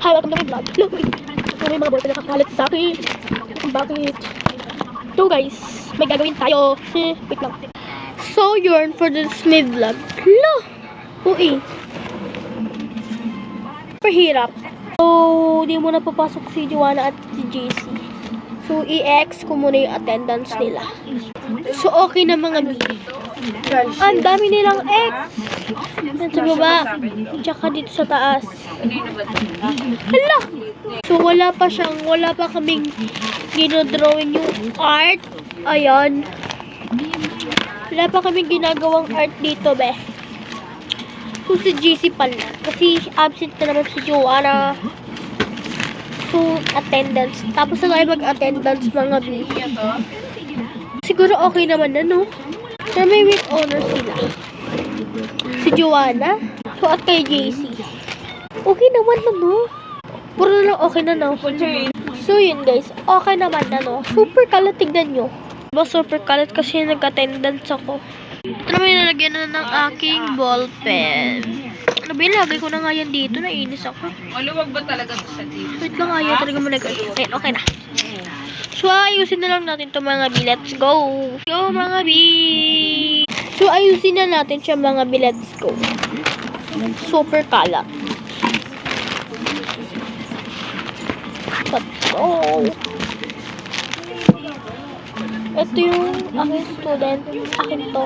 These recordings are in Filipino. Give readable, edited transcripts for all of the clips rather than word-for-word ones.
Hi, welcome to my vlog. Look, may mga boyfriend nakakalat sa akin. Bakit? So guys, may gagawin tayo. Wait lang. So yun for this my vlog. Lo! Uy. Pahirap. So, di mo na papasok si Joanna at si JC. So, i-ex ko muna yung attendance nila. So, okay na mga B. Ang dami nilang ex. Yan sa baba. Tsaka dito sa taas. Hala! So, wala pa kaming ginodrawing yung art. Ayan. Wala pa kaming ginagawang art dito, be. So, si JC pala. Kasi absent na naman si Joanna. So, attendance. Tapos na tayo mag-attendance mga B. Siguro okay naman na, no? Pero may week honor sila. Si Joanna. So, at kay JC. Okay naman na, no? Puro na lang okay na, no? So, yun guys. Okay naman na, no? Super kalat, tignan nyo. Diba, super kalat kasi nag-attendance ako. Ito naman yung nalagyan na ng aking ballpen. Ano ba, ilagay ko na nga yan dito. Nainis ako. Maluwag ba talaga ito sa dito? Wait lang, ayaw talaga mo nag-ay. Okay na. So, ayusin na lang natin ito mga B. Let's go. Go mga B. So, ayusin na natin siya mga B. Let's go. Super kalat. Oh. Ito yung aking student. Akin to.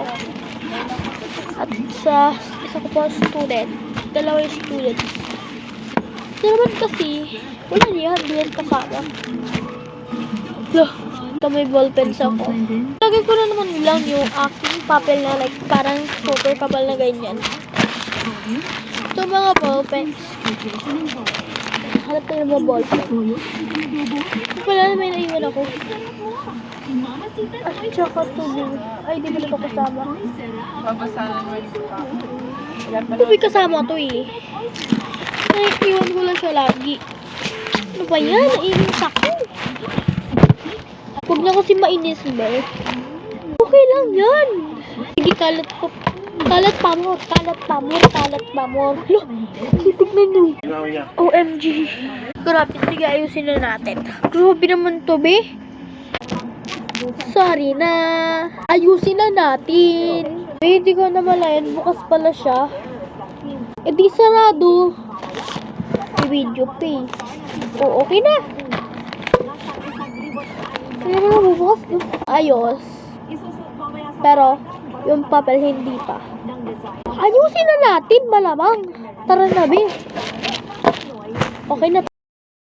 At sa isa ko po student. Dalawa yung students. Ito naman kasi, wala niya. Hindi yan kasama. Loh, ito may ballpens ako. Lagay ko na naman lang yung aking papel na like parang super kapal na ganyan. Ito mga ballpens. Hanap tayo ng mga ballpen. Wala na may naiwan ako. At saka tubig. Ay, di ba na ito kasama? Babasahan mo yung Tubig kasama to eh. Ay, iwan ko lang siya lagi. Ano ba yan? Nainis ako. Huwag na kasi mainis, be. Okay lang yan. Sige, kalat po. Kalat pamor, kalat pamor, kalat pamor. Loh, titignan nyo. OMG. Grabe, sige, ayusin na natin. Grabe naman to, be. Sorry na. Ayusin na natin. Eh, hindi ko na malayan. Bukas pala siya. Eh, di sarado. I-video pay. O, okay na. Kaya na bubukas. Ayos. Pero, yung papel hindi pa. Ayusin na natin, malamang. Tara na, be. Okay na.